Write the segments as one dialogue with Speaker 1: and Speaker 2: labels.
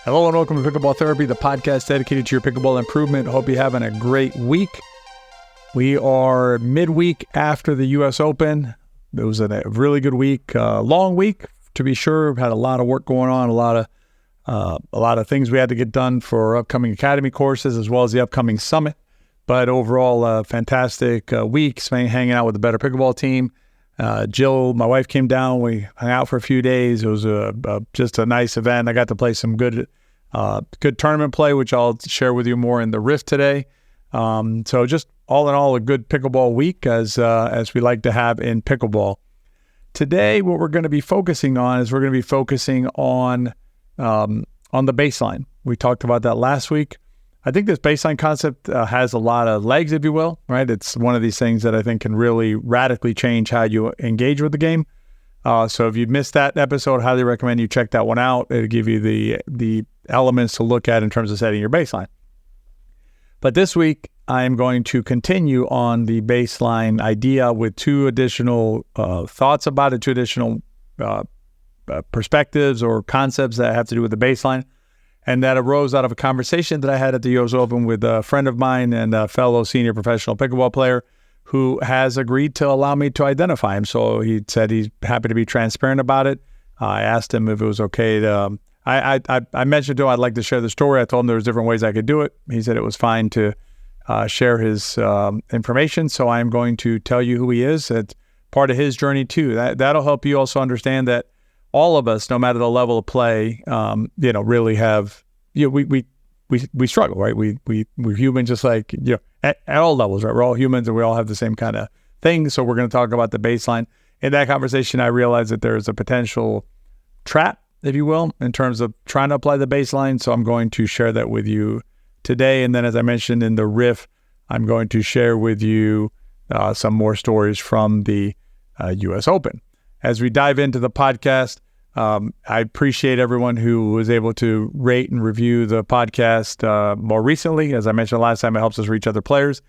Speaker 1: Hello and welcome to Pickleball Therapy, the podcast dedicated to your pickleball improvement. Hope you're having a great week. We are midweek after the U.S. Open. It was a really good week, long week to be sure. We've had a lot of work going on, a lot of things we had to get done for upcoming academy courses as well as the upcoming summit. But overall, fantastic week hanging out with the Better Pickleball team. Jill, my wife, came down. We hung out for a few days. It was just a nice event. I got to play some good tournament play, which I'll share with you more in the Riff today. So just all in all, a good pickleball week as we like to have in pickleball. Today, what we're going to be focusing on is on the baseline. We talked about that last week. I think this baseline concept has a lot of legs, if you will, right? It's one of these things that I think can really radically change how you engage with the game. So if you missed that episode, highly recommend you check that one out. It'll give you the elements to look at in terms of setting your baseline. But this week, I'm going to continue on the baseline idea with two additional thoughts about it, two additional perspectives or concepts that have to do with the baseline. And that arose out of a conversation that I had at the U.S. Open with a friend of mine and a fellow senior professional pickleball player who has agreed to allow me to identify him. So he said he's happy to be transparent about it. I asked him if it was okay to... I mentioned to him I'd like to share the story. I told him there was different ways I could do it. He said it was fine to share his information. So I'm going to tell you who he is. It's part of his journey too. That'll help you also understand that all of us, no matter the level of play, really have, we struggle, right? We're human, just like, at all levels, right? We're all humans and we all have the same kind of things. So we're going to talk about the baseline. In that conversation, I realized that there's a potential trap, if you will, in terms of trying to apply the baseline. So I'm going to share that with you today. And then, as I mentioned in the Riff, I'm going to share with you some more stories from the U.S. Open. As we dive into the podcast, I appreciate everyone who was able to rate and review the podcast more recently. As I mentioned last time, it helps us reach other players.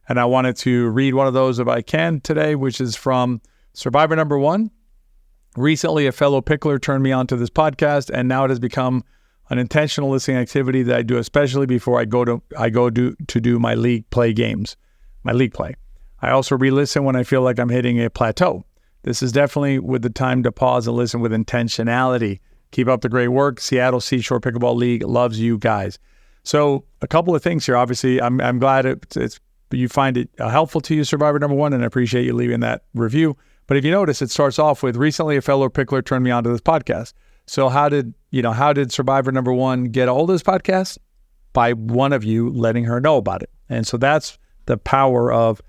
Speaker 1: And I wanted to read one of those if I can today, which is from Survivor Number 1. Recently, a fellow pickler turned me onto this podcast, and now it has become an intentional listening activity that I do, especially before I go to do my league play games, my league play. I also re-listen when I feel like I'm hitting a plateau. This is definitely with the time to pause and listen with intentionality. Keep up the great work. Seattle Seashore Pickleball League loves you guys. So a couple of things here. Obviously, I'm glad you find it helpful to you, Survivor Number 1, and I appreciate you leaving that review. But if you notice, it starts off with, recently a fellow pickler turned me onto this podcast. So how did Survivor Number 1 get a hold of this podcast? By one of you letting her know about it. And so that's the power of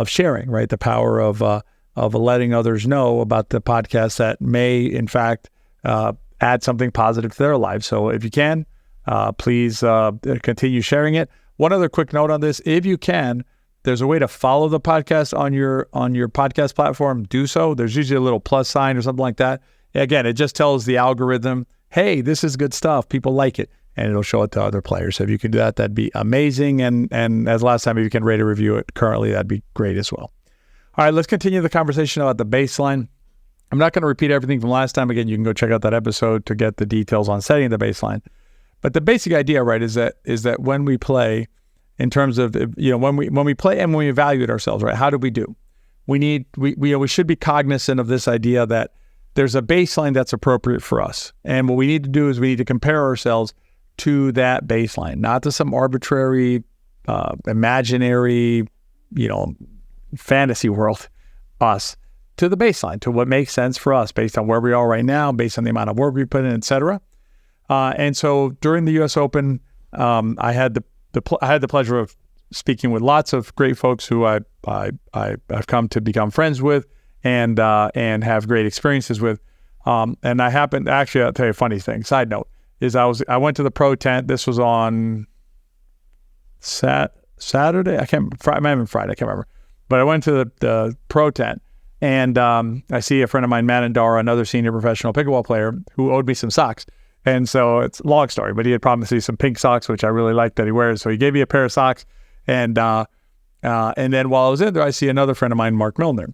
Speaker 1: sharing, right? The power of letting others know about the podcast that may, in fact, add something positive to their lives. So if you can, please continue sharing it. One other quick note on this: if you can, there's a way to follow the podcast on your podcast platform. Do so. There's usually a little plus sign or something like that. Again, it just tells the algorithm, hey, this is good stuff. People like it, and it'll show it to other players. So if you can do that, that'd be amazing. And as last time, if you can rate or review it currently, that'd be great as well. All right, let's continue the conversation about the baseline. I'm not going to repeat everything from last time. Again, you can go check out that episode to get the details on setting the baseline. But the basic idea, right, is that when we play, in terms of, when we play and when we evaluate ourselves, right, how do we do? We should be cognizant of this idea that there's a baseline that's appropriate for us. And what we need to do is we need to compare ourselves to that baseline, not to some arbitrary, imaginary, fantasy world, us, to the baseline, to what makes sense for us based on where we are right now, based on the amount of work we put in, et cetera. And so during the U.S. Open, I had the pleasure of speaking with lots of great folks who I've come to become friends with and have great experiences with. And I happened, actually, I'll tell you a funny thing. Side note is I went to the pro tent. This was on Saturday. It might have been Friday. I can't remember. But I went to the pro tent, and I see a friend of mine, Matt Andara, another senior professional pickleball player, who owed me some socks. And so it's a long story, but he had promised me some pink socks, which I really like that he wears. So he gave me a pair of socks. And then while I was in there, I see another friend of mine, Mark Milner.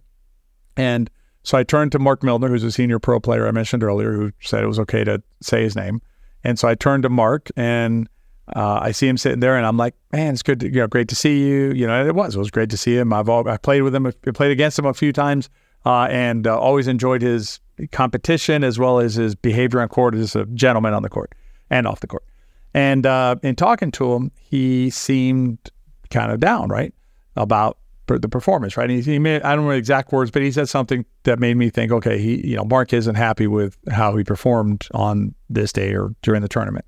Speaker 1: And so I turned to Mark Milner, who's a senior pro player I mentioned earlier, who said it was okay to say his name. And so I turned to Mark, and I see him sitting there, and I'm like, man, it's good to, great to see you. It was great to see him. I played with him, I played against him a few times, and always enjoyed his competition as well as his behavior on court as a gentleman on the court and off the court. And in talking to him, he seemed kind of down, right, about the performance, right? He made, I don't know the exact words, but he said something that made me think, okay, Mark isn't happy with how he performed on this day or during the tournament.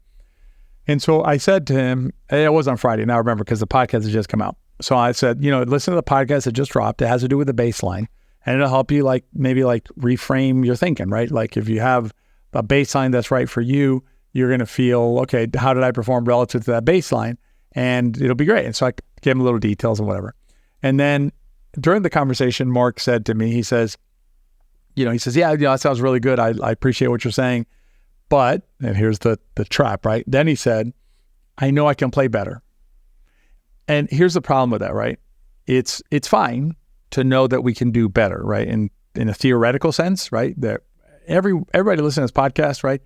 Speaker 1: And so I said to him, it was on Friday, now I remember because the podcast has just come out. So I said, listen to the podcast that just dropped. It has to do with the baseline, and it'll help you maybe reframe your thinking, right? Like if you have a baseline that's right for you, you're going to feel, okay, how did I perform relative to that baseline? And it'll be great. And so I gave him a little details and whatever. And then during the conversation, Mark said to me, he says, yeah, that sounds really good. I appreciate what you're saying. But, and here's the trap, right? Then he said, I know I can play better. And here's the problem with that, right? It's fine to know that we can do better, right? In a theoretical sense, right? That everybody listening to this podcast, right?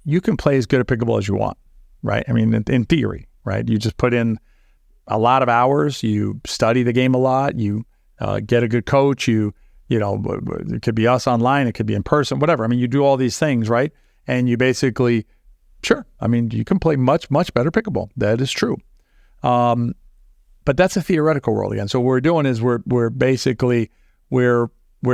Speaker 1: You can play as good at pickleball as you want, right? I mean, in theory, right? You just put in a lot of hours, you study the game a lot, you get a good coach, it could be us online, it could be in person, whatever. I mean, you do all these things, right? And you basically, sure, I mean, you can play much, much better pickleball. That is true. But that's a theoretical world again. So what we're doing is we're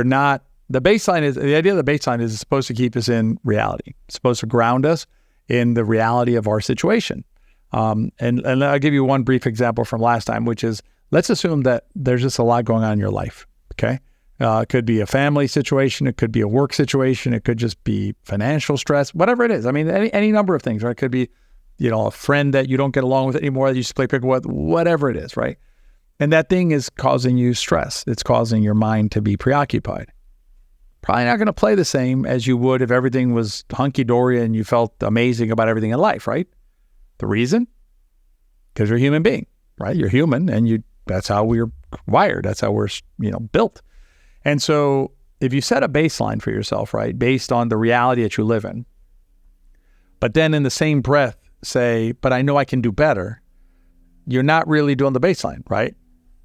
Speaker 1: not, the idea of the baseline is supposed to keep us in reality. It's supposed to ground us in the reality of our situation. And I'll give you one brief example from last time, which is, let's assume that there's just a lot going on in your life, okay? It could be a family situation, it could be a work situation, it could just be financial stress, whatever it is. I mean, any number of things, right? It could be, a friend that you don't get along with anymore that you used to play pickleball with, whatever it is, right? And that thing is causing you stress. It's causing your mind to be preoccupied. Probably not going to play the same as you would if everything was hunky-dory and you felt amazing about everything in life, right? The reason? Because you're a human being, right? You're human, and that's how we're wired. That's how we're, built. And so if you set a baseline for yourself, right, based on the reality that you live in, but then in the same breath say, but I know I can do better, you're not really doing the baseline, right?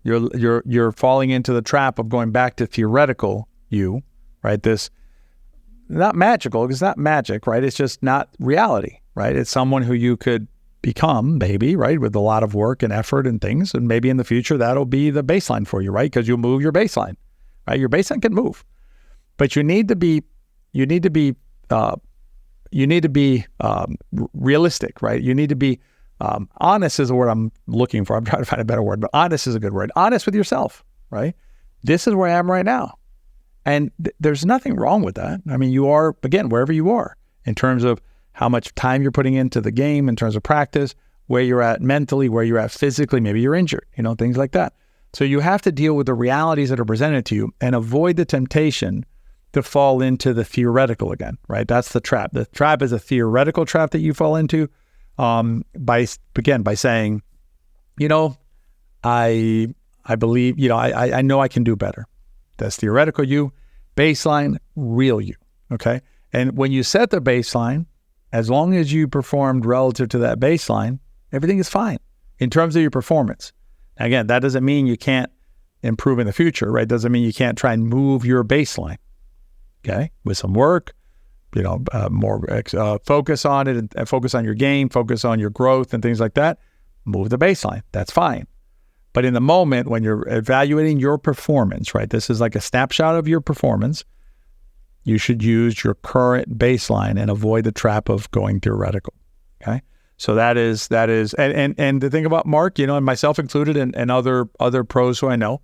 Speaker 1: You're falling into the trap of going back to theoretical you, right? This, not magical, because it's not magic, right? It's just not reality, right? It's someone who you could become, maybe, right, with a lot of work and effort and things, and maybe in the future that'll be the baseline for you, right? Because you'll move your baseline, right? Your baseline can move, but you need to be realistic, right? You need to be honest is the word I'm looking for. I'm trying to find a better word, but honest is a good word. Honest with yourself, right? This is where I am right now. And there's nothing wrong with that. I mean, you are, again, wherever you are in terms of how much time you're putting into the game, in terms of practice, where you're at mentally, where you're at physically, maybe you're injured, things like that. So you have to deal with the realities that are presented to you and avoid the temptation to fall into the theoretical again, right? That's the trap. The trap is a theoretical trap that you fall into by saying, I believe, I know I can do better. That's theoretical you. Baseline, real you, okay? And when you set the baseline, as long as you performed relative to that baseline, everything is fine in terms of your performance. Again, that doesn't mean you can't improve in the future, right? Doesn't mean you can't try and move your baseline, okay? With some work, more focus on it and focus on your game, focus on your growth and things like that. Move the baseline. That's fine. But in the moment when you're evaluating your performance, right? This is like a snapshot of your performance. You should use your current baseline and avoid the trap of going theoretical, okay? So that is, and the thing about Mark, and myself included, and other pros who I know,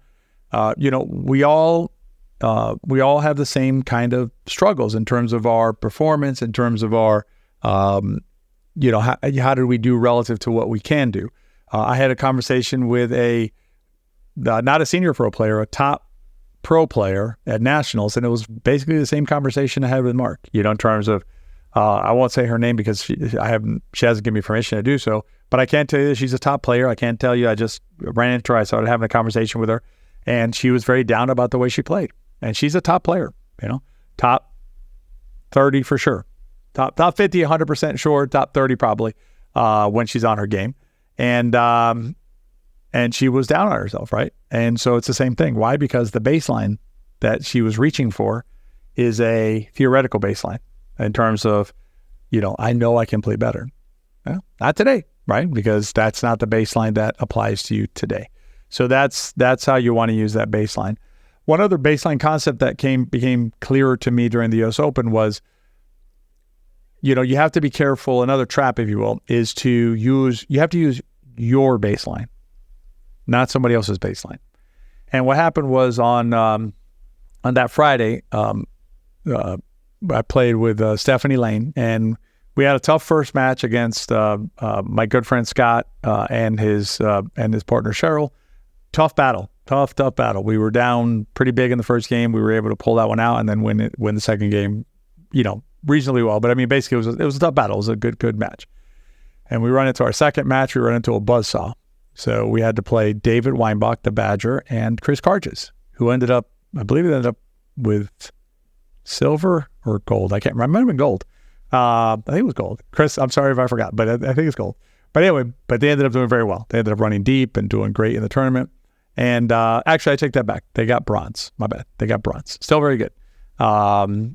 Speaker 1: we all have the same kind of struggles in terms of our performance, in terms of our, how do we do relative to what we can do? I had a conversation with not a senior pro player, a top pro player at nationals, and it was basically the same conversation I had with Mark, in terms of, I won't say her name because she hasn't given me permission to do so, but I can tell you that she's a top player. I can't tell you, I just ran into her, I started having a conversation with her, and she was very down about the way she played. And she's a top player, top 30 for sure, top 50, 100% sure, top 30 probably when she's on her game. And she was down on herself, right? And so it's the same thing. Why? Because the baseline that she was reaching for is a theoretical baseline in terms of, I know I can play better. Well, not today, right? Because that's not the baseline that applies to you today. So that's how you want to use that baseline. One other baseline concept that became clearer to me during the US Open was, you have to be careful. Another trap, if you will, is you have to use your baseline, not somebody else's baseline. And what happened was on that Friday, I played with Stephanie Lane, and we had a tough first match against my good friend Scott and his partner Cheryl. Tough battle. We were down pretty big in the first game. We were able to pull that one out and then win the second game, reasonably well. But I mean, basically, it was a tough battle. It was a good match. And we run into our second match. We run into a buzzsaw. So we had to play David Weinbach, the Badger, and Chris Carges, who ended up with silver or gold. I can't remember. It might have been gold. I think it was gold. Chris, I'm sorry if I forgot, but I think it's gold. But anyway, they ended up doing very well. They ended up running deep and doing great in the tournament. And actually, I take that back. They got bronze. My bad. They got bronze. Still very good.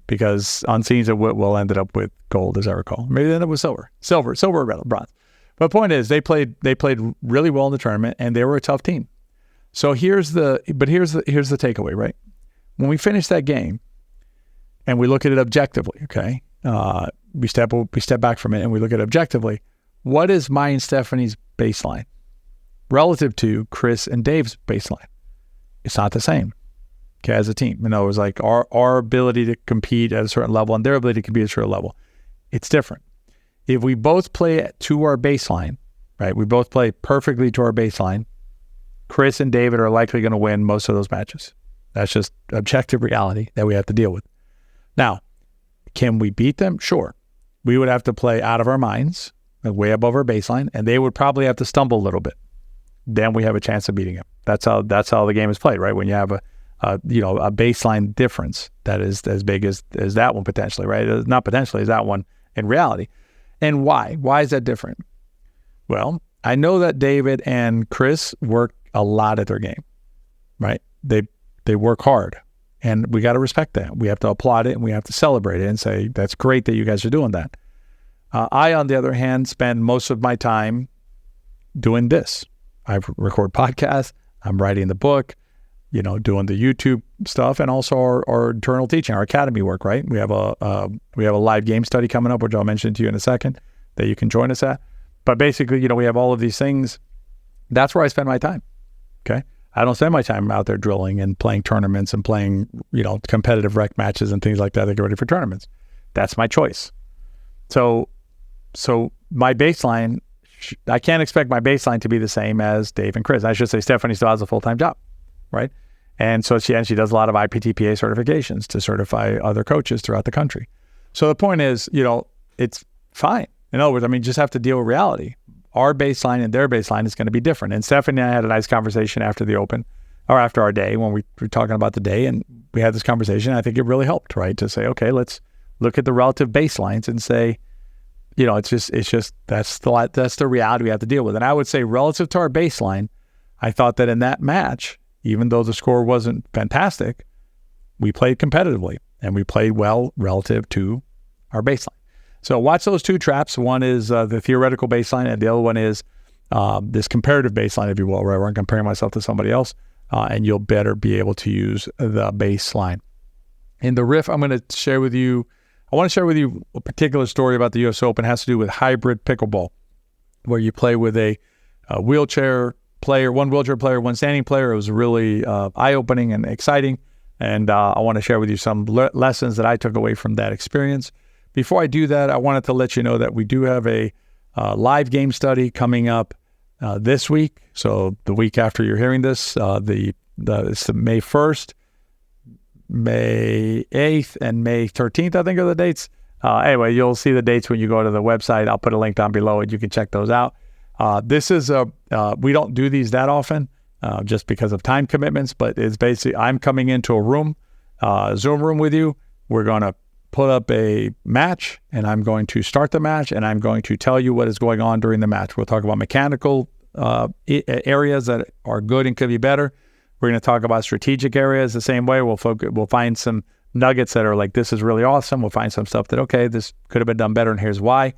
Speaker 1: Because Unseen's at Whitwell ended up with gold, as I recall. Maybe they ended up with silver or bronze. But the point is, they played really well in the tournament, and they were a tough team. So here's the takeaway, right? When we finish that game, and we look at it objectively, okay? We step back from it, and we look at it objectively. What is my and Stephanie's baseline relative to Chris and Dave's baseline? It's not the same, okay, as a team. In other words, like our ability to compete at a certain level and their ability to compete at a certain level, it's different. If we both play to our baseline, right, we both play perfectly to our baseline, Chris and David are likely going to win most of those matches. That's just objective reality that we have to deal with. Now, can we beat them? Sure. We would have to play out of our minds, way above our baseline, and they would probably have to stumble a little bit. Then we have a chance of beating them. That's how the game is played, right? When you have a baseline difference that is as big as that one potentially, right? Not potentially, is that one in reality. And why? Why is that different? Well, I know that David and Chris work a lot at their game, right? They work hard, and we got to respect that. We have to applaud it, and we have to celebrate it and say, that's great that you guys are doing that. I, on the other hand, spend most of my time doing this. I record podcasts, I'm writing the book, doing the YouTube stuff, and also our internal teaching, our academy work, right? We have a live game study coming up, which I'll mention to you in a second, that you can join us at. But basically, we have all of these things. That's where I spend my time, okay? I don't spend my time out there drilling and playing tournaments and playing, competitive rec matches and things like that to get ready for tournaments. That's my choice. So my baseline, I can't expect my baseline to be the same as Dave and Chris. I should say Stephanie still has a full-time job, right? And so she does a lot of IPTPA certifications to certify other coaches throughout the country. So the point is, it's fine. In other words, just have to deal with reality. Our baseline and their baseline is going to be different. And Stephanie and I had a nice conversation after the Open, or after our day, when we were talking about the day, and we had this conversation. I think it really helped, right? To say, okay, let's look at the relative baselines and say, it's just that's the reality we have to deal with. And I would say, relative to our baseline, I thought that in that match, even though the score wasn't fantastic, we played competitively and we played well relative to our baseline. So watch those two traps. One is the theoretical baseline, and the other one is this comparative baseline, if you will, where I'm comparing myself to somebody else, and you'll better be able to use the baseline. In the Riff, I want to share with you a particular story about the US Open. It has to do with hybrid pickleball, where you play with a wheelchair player, one wheelchair player, one standing player. It was really eye-opening and exciting, and I want to share with you some lessons that I took away from that experience. Before I do that, I wanted to let you know that we do have a live game study coming up this week. So the week after you're hearing this, it's May 1st, May 8th, and May 13th, I think are the dates. Anyway, you'll see the dates when you go to the website. I'll put a link down below and you can check those out. This is we don't do these that often just because of time commitments, but it's basically I'm coming into a room, Zoom room with you. We're going to put up a match, and I'm going to start the match, and I'm going to tell you what is going on during the match. We'll talk about mechanical areas that are good and could be better. We're going to talk about strategic areas the same way. We'll find some nuggets that are like, this is really awesome. We'll find some stuff that, okay, this could have been done better, and here's why.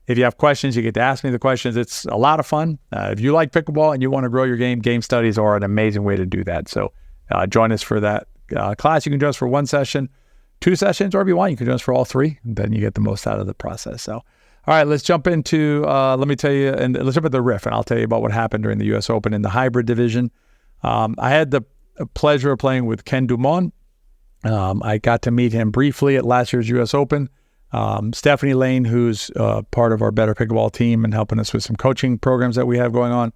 Speaker 1: If you have questions, you get to ask me the questions. It's a lot of fun. If you like pickleball and you want to grow your game studies are an amazing way to do that. So join us for that class. You can join us for 1 session, 2 sessions, or if you want, you can join us for all 3. And then you get the most out of the process. So, all right, let's jump into, let's jump into the Riff, and I'll tell you about what happened during the U.S. Open in the hybrid division. I had the pleasure of playing with Ken Dumont. I got to meet him briefly at last year's U.S. Open. Stephanie Lane, who's part of our Better Pickleball team and helping us with some coaching programs that we have going on,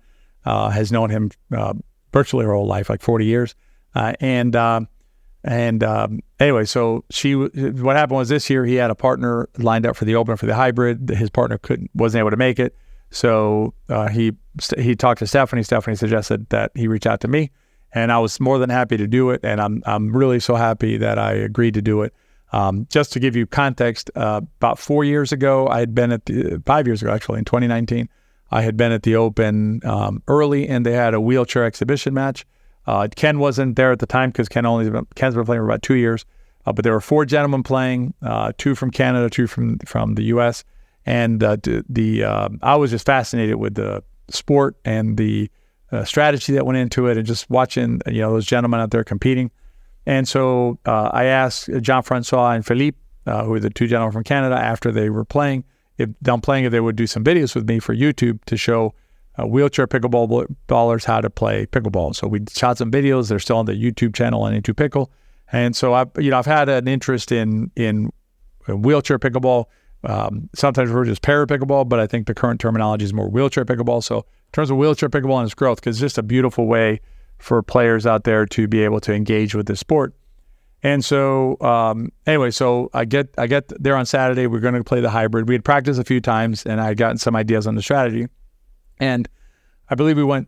Speaker 1: has known him virtually her whole life, like 40 years. Anyway, so what happened was this year he had a partner lined up for the Open for the hybrid. His partner wasn't able to make it, so he talked to Stephanie. Stephanie suggested that he reach out to me, and I was more than happy to do it. And I'm really so happy that I agreed to do it. Just to give you context, about 4 years ago, 5 years ago, actually, in 2019, I had been at the Open early, and they had a wheelchair exhibition match. Ken wasn't there at the time because Ken's been playing for about 2 years, but there were 4 gentlemen playing, 2 from Canada, 2 from the U.S., and I was just fascinated with the sport and the strategy that went into it, and just watching those gentlemen out there competing. And so I asked Jean-Francois and Philippe, who are the 2 gentlemen from Canada, after they were playing, if they would do some videos with me for YouTube to show wheelchair pickleballers how to play pickleball. So we shot some videos. They're still on the YouTube channel on Into Pickle. And so I've had an interest in wheelchair pickleball. Sometimes we're just para pickleball, but I think the current terminology is more wheelchair pickleball. So in terms of wheelchair pickleball and its growth, because it's just a beautiful way for players out there to be able to engage with the sport. And so anyway, so I get there on Saturday. We're going to play the hybrid. We had practiced a few times, and I had gotten some ideas on the strategy. And I believe we won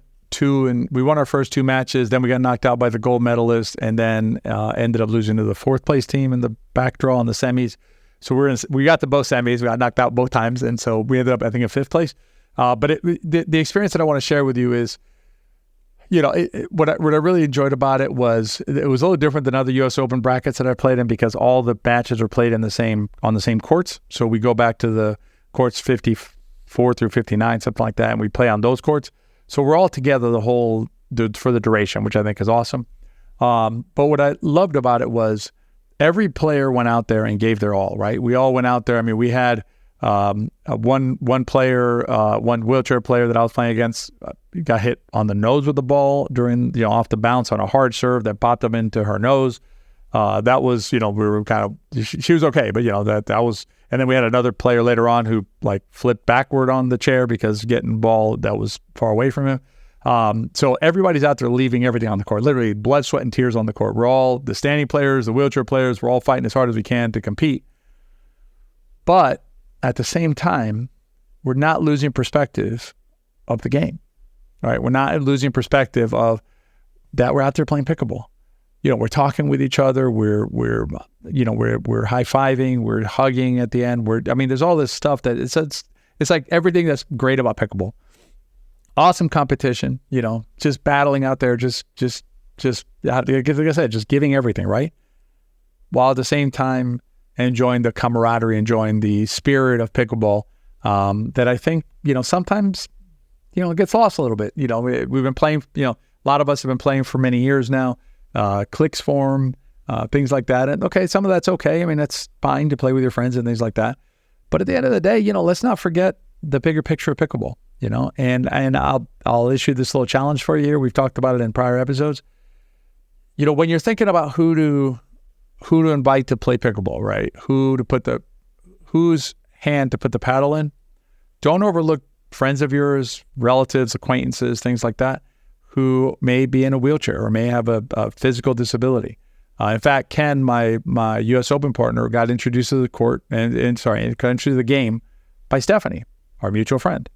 Speaker 1: our first 2 matches. Then we got knocked out by the gold medalist, and then ended up losing to the 4th place team in the back draw in the semis. So we got to both semis. We got knocked out both times, and so we ended up, I think, in 5th place. But the experience that I want to share with you is, what I really enjoyed about it was a little different than other U.S. Open brackets that I played in, because all the matches are played on the same courts. So we go back to the courts 54 through 59, something like that, and we play on those courts. So we're all together for the duration, which I think is awesome. But what I loved about it was every player went out there and gave their all, right? We all went out there. I mean, we had one wheelchair player that I was playing against got hit on the nose with the ball during, off the bounce on a hard serve that popped up into her nose. That was, we were kind of, she was okay, but that was, and then we had another player later on who flipped backward on the chair because getting ball that was far away from him. So everybody's out there leaving everything on the court, literally blood, sweat, and tears on the court. We're all the standing players, the wheelchair players, we're all fighting as hard as we can to compete. But at the same time, we're not losing perspective of the game, right? We're not losing perspective of that we're out there playing pickleball. We're talking with each other. We're high-fiving. We're hugging at the end. There's all this stuff that it's like everything that's great about pickleball. Awesome competition, just battling out there, just like I said, just giving everything, right? While at the same time enjoying the camaraderie, enjoying the spirit of pickleball, that I think, sometimes, it gets lost a little bit. We've been playing, a lot of us have been playing for many years now, cliques form, things like that. And okay, some of that's okay. That's fine to play with your friends and things like that. But at the end of the day, let's not forget the bigger picture of pickleball, and I'll issue this little challenge for you here. We've talked about it in prior episodes. When you're thinking about who to invite to play pickleball, right? Whose hand to put the paddle in. Don't overlook friends of yours, relatives, acquaintances, things like that, who may be in a wheelchair or may have a physical disability. In fact, Ken, my U.S. Open partner, got introduced to the court got introduced to the game by Stephanie, our mutual friend.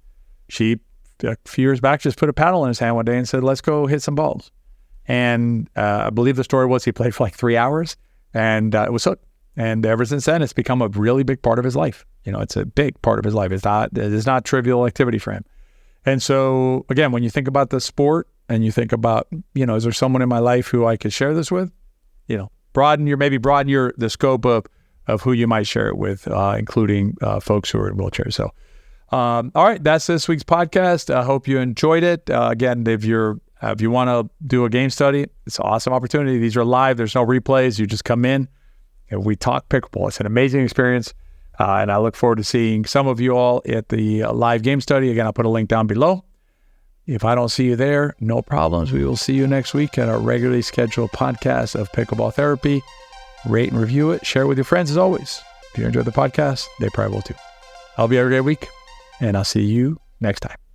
Speaker 1: She, a few years back, just put a paddle in his hand one day and said, "Let's go hit some balls." And I believe the story was he played for 3 hours. And it was hooked. And ever since then, it's become a really big part of his life. It's a big part of his life. It is not trivial activity for him. And so, again, when you think about the sport and you think about, is there someone in my life who I could share this with? Broaden the scope of who you might share it with, including folks who are in wheelchairs. So, all right, that's this week's podcast. I hope you enjoyed it. Again, if you want to do a game study, it's an awesome opportunity. These are live. There's no replays. You just come in and we talk pickleball. It's an amazing experience. And I look forward to seeing some of you all at the live game study. Again, I'll put a link down below. If I don't see you there, no problems. We will see you next week at our regularly scheduled podcast of Pickleball Therapy. Rate and review it. Share it with your friends as always. If you enjoyed the podcast, they probably will too. I hope you have a great week, and I'll see you next time.